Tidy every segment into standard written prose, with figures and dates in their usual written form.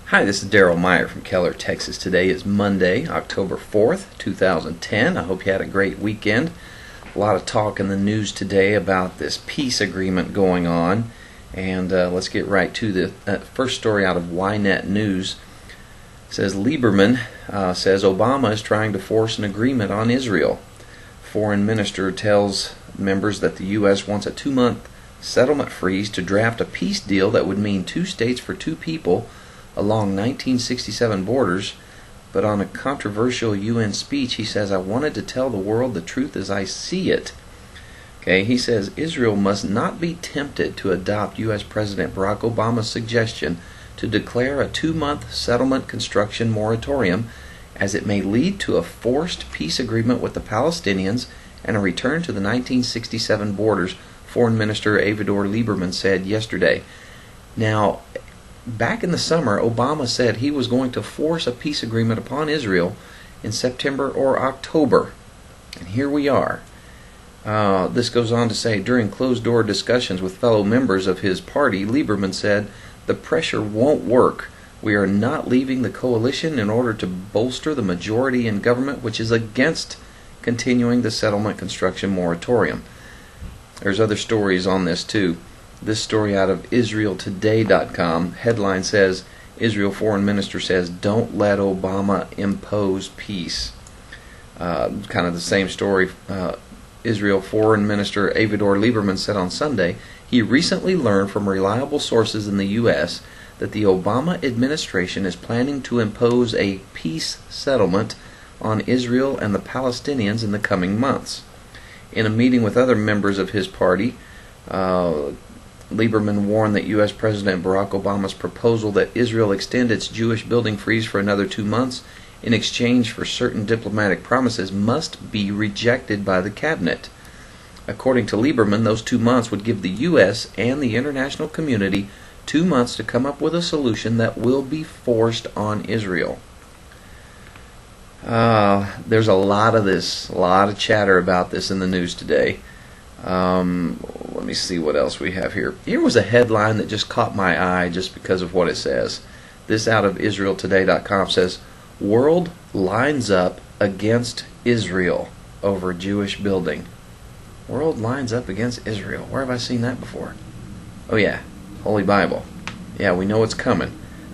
Hi, this is Daryl Meyer from Keller, Texas. Today is Monday, October 4th, 2010. I hope you had a great weekend. A lot of talk in the news today about this peace agreement going on. And let's get right to the first story out of Ynet News. It says Lieberman says Obama is trying to force an agreement on Israel. Foreign minister tells members that the U.S. wants a 2-month settlement freeze to draft a peace deal that would mean 2 states for 2 people along 1967 borders. But on a controversial UN speech, he says, "I wanted to tell the world the truth as I see it." Okay, he says Israel must not be tempted to adopt U.S. President Barack Obama's suggestion to declare a 2-month settlement construction moratorium, as it may lead to a forced peace agreement with the Palestinians and a return to the 1967 borders, Foreign Minister Avigdor Lieberman said yesterday. Now, back in the summer, Obama said he was going to force a peace agreement upon Israel in September or October. And here we are. This goes on to say, during closed-door discussions with fellow members of his party, Lieberman said, "The pressure won't work. We are not leaving the coalition in order to bolster the majority in government, which is against continuing the settlement construction moratorium." There's other stories on this too. This story out of IsraelToday.com, headline says, Israel Foreign Minister says, "Don't let Obama impose peace." Kind of the same story. Israel Foreign Minister Avigdor Lieberman said on Sunday he recently learned from reliable sources in the U.S. that the Obama administration is planning to impose a peace settlement on Israel and the Palestinians in the coming months. In a meeting with other members of his party, Lieberman warned that U.S. President Barack Obama's proposal that Israel extend its Jewish building freeze for another 2 months in exchange for certain diplomatic promises must be rejected by the cabinet. According to Lieberman, those 2 months would give the U.S. and the international community 2 months to come up with a solution that will be forced on Israel. There's a lot of this, a lot of chatter about this in the news today. Let me see what else we have here. Here was a headline that just caught my eye just because of what it says. This out of IsraelToday.com says, "World lines up against Israel over Jewish building." World lines up against Israel. Where have I seen that before? Oh yeah, Holy Bible. Yeah, we know it's coming.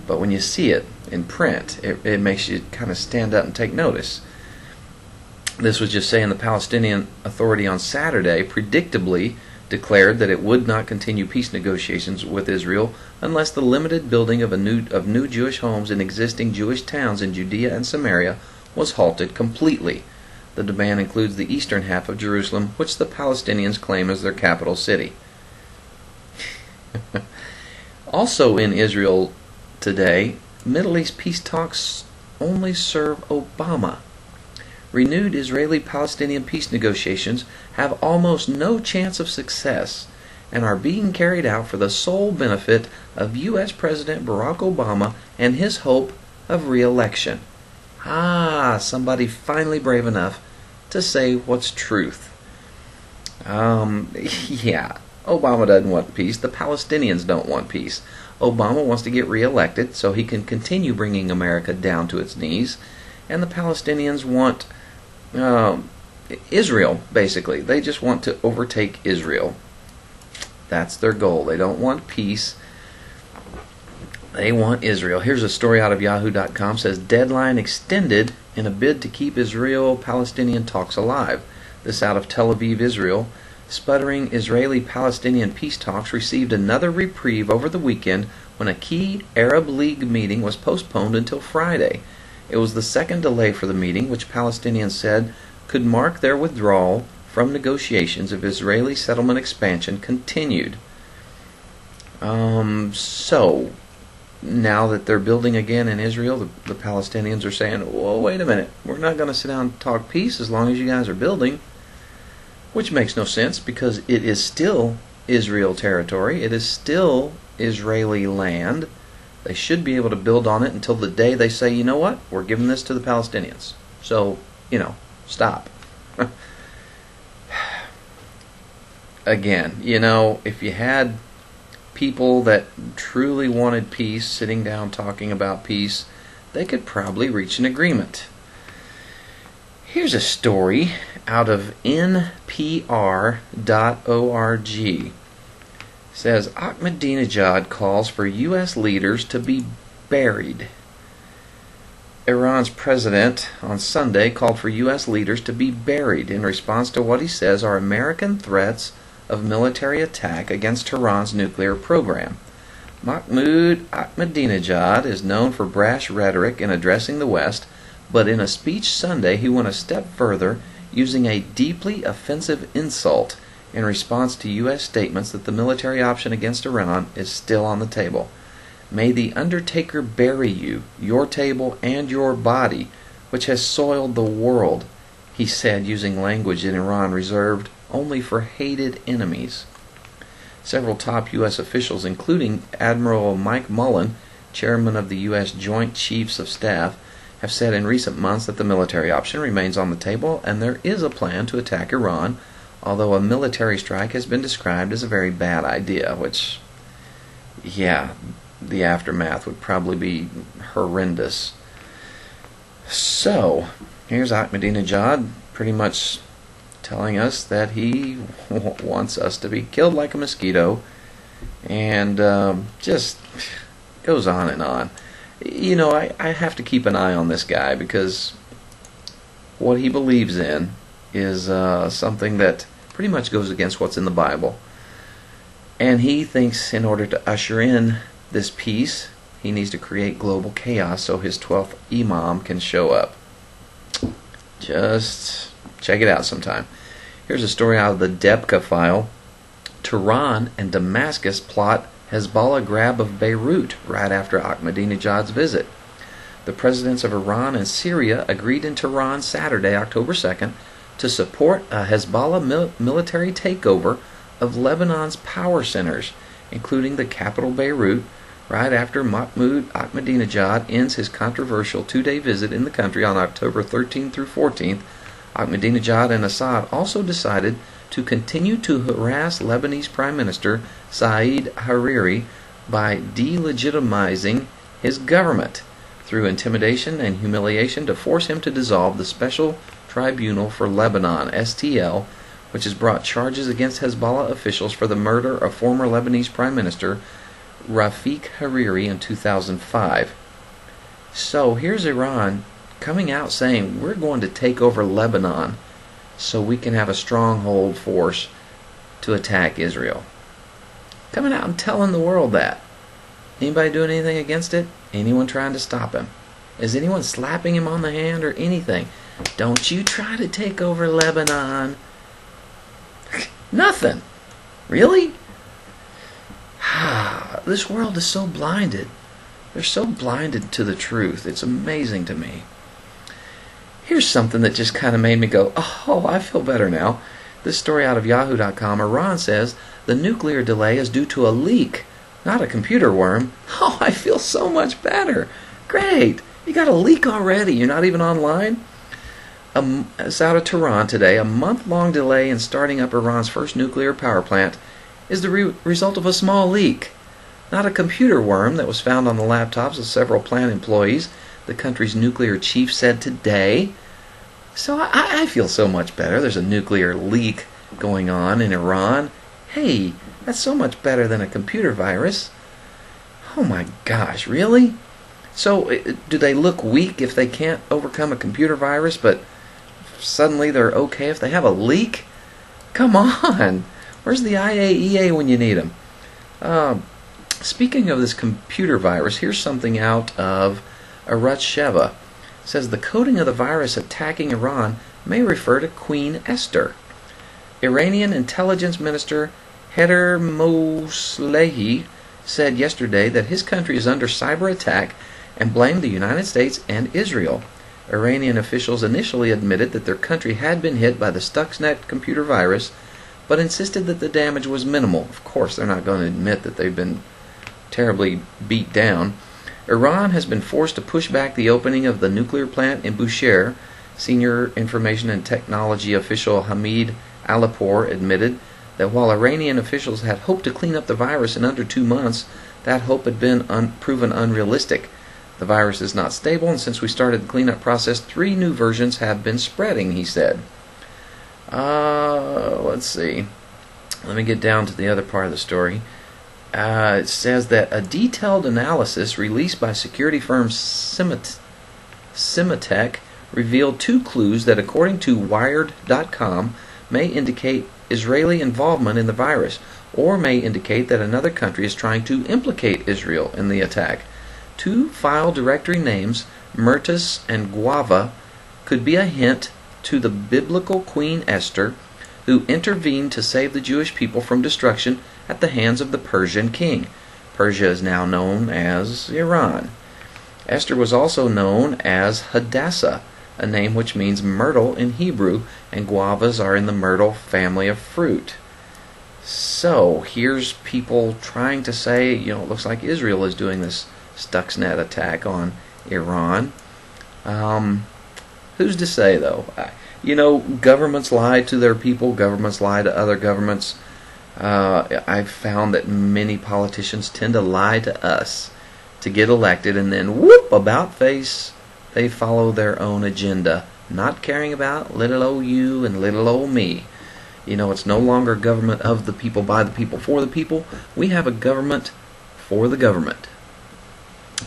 But when you see it in print, it makes you kind of stand up and take notice. This was just saying the Palestinian Authority on Saturday predictably declared that it would not continue peace negotiations with Israel unless the limited building of new Jewish homes in existing Jewish towns in Judea and Samaria was halted completely. The demand includes the eastern half of Jerusalem, which the Palestinians claim as their capital city. Also in Israel today, Middle East peace talks only serve Obama. Renewed Israeli-Palestinian peace negotiations have almost no chance of success and are being carried out for the sole benefit of U.S. President Barack Obama and his hope of re-election. Somebody finally brave enough to say what's truth. Yeah, Obama doesn't want peace. The Palestinians don't want peace. Obama wants to get re-elected so he can continue bringing America down to its knees, and the Palestinians want Israel, basically. They just want to overtake Israel. That's their goal. They don't want peace. They want Israel. Here's a story out of Yahoo.com. Says deadline extended in a bid to keep Israel-Palestinian talks alive. This out of Tel Aviv, Israel. Sputtering Israeli-Palestinian peace talks received another reprieve over the weekend when a key Arab League meeting was postponed until Friday. It was the second delay for the meeting, which Palestinians said could mark their withdrawal from negotiations if Israeli settlement expansion continued. So, now that they're building again in Israel, the Palestinians are saying, "Whoa, wait a minute, we're not going to sit down and talk peace as long as you guys are building." Which makes no sense because it is still Israel territory. It is still Israeli land. They should be able to build on it until the day they say, "You know what, we're giving this to the Palestinians. So, stop." Again, if you had people that truly wanted peace, sitting down talking about peace, they could probably reach an agreement. Here's a story out of NPR.org. It says Ahmadinejad calls for U.S. leaders to be buried. Iran's president on Sunday called for U.S. leaders to be buried in response to what he says are American threats of military attack against Tehran's nuclear program. Mahmoud Ahmadinejad is known for brash rhetoric in addressing the West, but in a speech Sunday he went a step further, using a deeply offensive insult in response to U.S. statements that the military option against Iran is still on the table. May the Undertaker bury you, your table, and your body, which has soiled the world, he said, using language in Iran reserved only for hated enemies. Several top U.S. officials, including Admiral Mike Mullen, chairman of the U.S. Joint Chiefs of Staff, have said in recent months that the military option remains on the table and there is a plan to attack Iran, although a military strike has been described as a very bad idea, which, yeah, the aftermath would probably be horrendous. So, here's Ahmadinejad pretty much telling us that he wants us to be killed like a mosquito, and just goes on and on. You know, I have to keep an eye on this guy because what he believes in is something that pretty much goes against what's in the Bible. And he thinks in order to usher in this peace, he needs to create global chaos so his 12th imam can show up. Just check it out sometime. Here's a story out of the Debka file. Tehran and Damascus plot Hezbollah grab of Beirut right after Ahmadinejad's visit. The presidents of Iran and Syria agreed in Tehran Saturday, October 2nd, to support a Hezbollah military takeover of Lebanon's power centers, including the capital Beirut, right after Mahmoud Ahmadinejad ends his controversial two-day visit in the country on October 13th through 14th. Ahmadinejad and Assad also decided to continue to harass Lebanese Prime Minister Said Hariri by delegitimizing his government through intimidation and humiliation to force him to dissolve the Special Tribunal for Lebanon, STL, which has brought charges against Hezbollah officials for the murder of former Lebanese Prime Minister Rafik Hariri in 2005. So here's Iran coming out saying we're going to take over Lebanon so we can have a stronghold force to attack Israel. Coming out and telling the world that. Anybody doing anything against it? Anyone trying to stop him? Is anyone slapping him on the hand or anything? Don't you try to take over Lebanon. Nothing. Really? This world is so blinded. They're so blinded to the truth. It's amazing to me. Here's something that just kind of made me go, oh, I feel better now. This story out of Yahoo.com. Iran says the nuclear delay is due to a leak, not a computer worm. Oh, I feel so much better. Great. You got a leak already. You're not even online? It's out of Tehran today. A month-long delay in starting up Iran's first nuclear power plant is the result of a small leak, not a computer worm that was found on the laptops of several plant employees, the country's nuclear chief said today. So I feel so much better. There's a nuclear leak going on in Iran. Hey, that's so much better than a computer virus. Oh my gosh, really? So do they look weak if they can't overcome a computer virus, but suddenly they're okay if they have a leak? Come on. Where's the IAEA when you need them? Speaking of this computer virus, here's something out of Arutz Sheva. It says the coding of the virus attacking Iran may refer to Queen Esther. Iranian intelligence minister Haider Moslehi said yesterday that his country is under cyber attack and blamed the United States and Israel. Iranian officials initially admitted that their country had been hit by the Stuxnet computer virus, but insisted that the damage was minimal. Of course, they're not going to admit that they've been terribly beat down. Iran has been forced to push back the opening of the nuclear plant in Bushehr. Senior information and technology official Hamid Alipour admitted that while Iranian officials had hoped to clean up the virus in under 2 months, that hope had been proven unrealistic. The virus is not stable, and since we started the cleanup process, 3 new versions have been spreading, he said. Let's see. Let me get down to the other part of the story. It says that a detailed analysis released by security firm Symantec revealed 2 clues that, according to Wired.com, may indicate Israeli involvement in the virus, or may indicate that another country is trying to implicate Israel in the attack. 2 file directory names, Myrtus and Guava, could be a hint to the biblical Queen Esther, who intervened to save the Jewish people from destruction at the hands of the Persian king. Persia is now known as Iran. Esther was also known as Hadassah, a name which means myrtle in Hebrew, and guavas are in the myrtle family of fruit. So here's people trying to say, it looks like Israel is doing this Stuxnet attack on Iran. Who's to say, though? Governments lie to their people. Governments lie to other governments. I've found that many politicians tend to lie to us to get elected, and then whoop, about face, they follow their own agenda, not caring about little old you and little old me. It's no longer government of the people, by the people, for the people. We have a government for the government.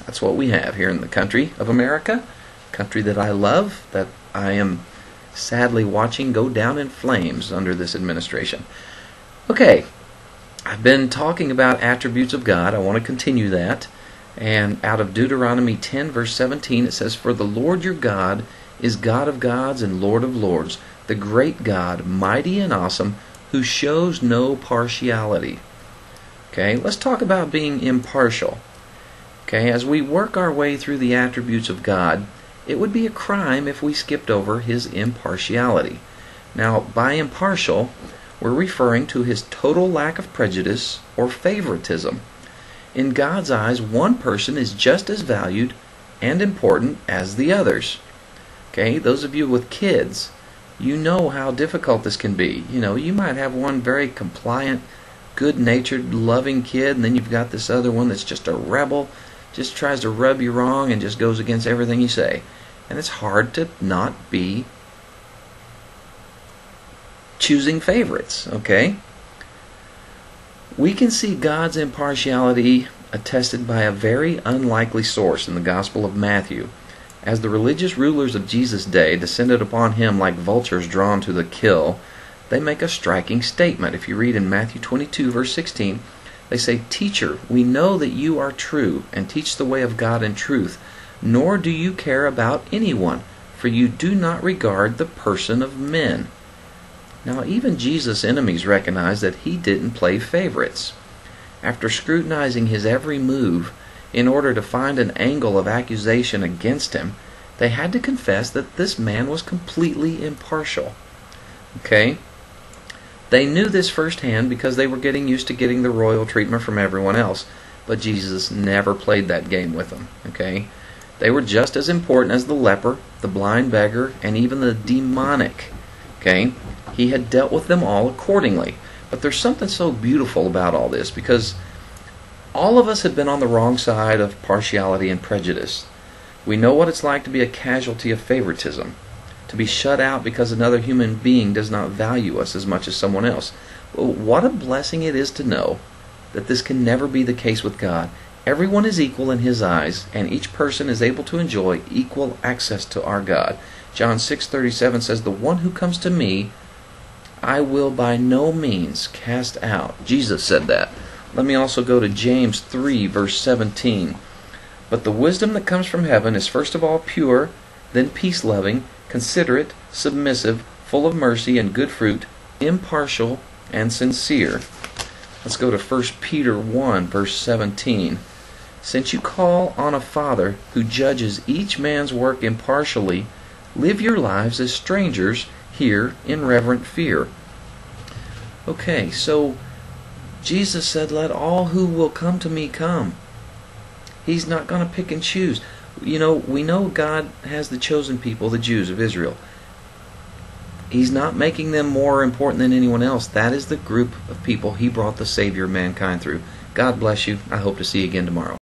That's what we have here in the country of America, country that I love, that I am sadly watching go down in flames under this administration. Okay, I've been talking about attributes of God. I want to continue that. And out of Deuteronomy 10, verse 17, it says, "For the Lord your God is God of gods and Lord of lords, the great God, mighty and awesome, who shows no partiality." Okay, let's talk about being impartial. Okay, as we work our way through the attributes of God, it would be a crime if we skipped over His impartiality. Now, by impartial, we're referring to His total lack of prejudice or favoritism. In God's eyes, one person is just as valued and important as the others. Okay, those of you with kids, you know how difficult this can be. You might have one very compliant, good-natured, loving kid, and then you've got this other one that's just a rebel, just tries to rub you wrong and just goes against everything you say. And it's hard to not be choosing favorites, okay? We can see God's impartiality attested by a very unlikely source in the Gospel of Matthew. As the religious rulers of Jesus' day descended upon Him like vultures drawn to the kill, they make a striking statement. If you read in Matthew 22, verse 16, they say, "Teacher, we know that you are true and teach the way of God in truth, nor do you care about anyone, for you do not regard the person of men." Now, even Jesus' enemies recognized that He didn't play favorites. After scrutinizing His every move in order to find an angle of accusation against Him, they had to confess that this man was completely impartial. Okay? They knew this firsthand because they were getting used to getting the royal treatment from everyone else, but Jesus never played that game with them. Okay? They were just as important as the leper, the blind beggar, and even the demonic. Okay? He had dealt with them all accordingly. But there's something so beautiful about all this, because all of us have been on the wrong side of partiality and prejudice. We know what it's like to be a casualty of favoritism, to be shut out because another human being does not value us as much as someone else. Well, what a blessing it is to know that this can never be the case with God. Everyone is equal in His eyes, and each person is able to enjoy equal access to our God. John 6:37 says, "The one who comes to me, I will by no means cast out." Jesus said that. Let me also go to James 3, verse 17. "But the wisdom that comes from heaven is first of all pure, then peace-loving, considerate, submissive, full of mercy and good fruit, impartial and sincere." Let's go to 1 Peter 1, verse 17. "Since you call on a Father who judges each man's work impartially, live your lives as strangers here in reverent fear." Okay, so Jesus said, "Let all who will come to me come." He's not going to pick and choose. We know God has the chosen people, the Jews of Israel. He's not making them more important than anyone else. That is the group of people He brought the Savior of mankind through. God bless you. I hope to see you again tomorrow.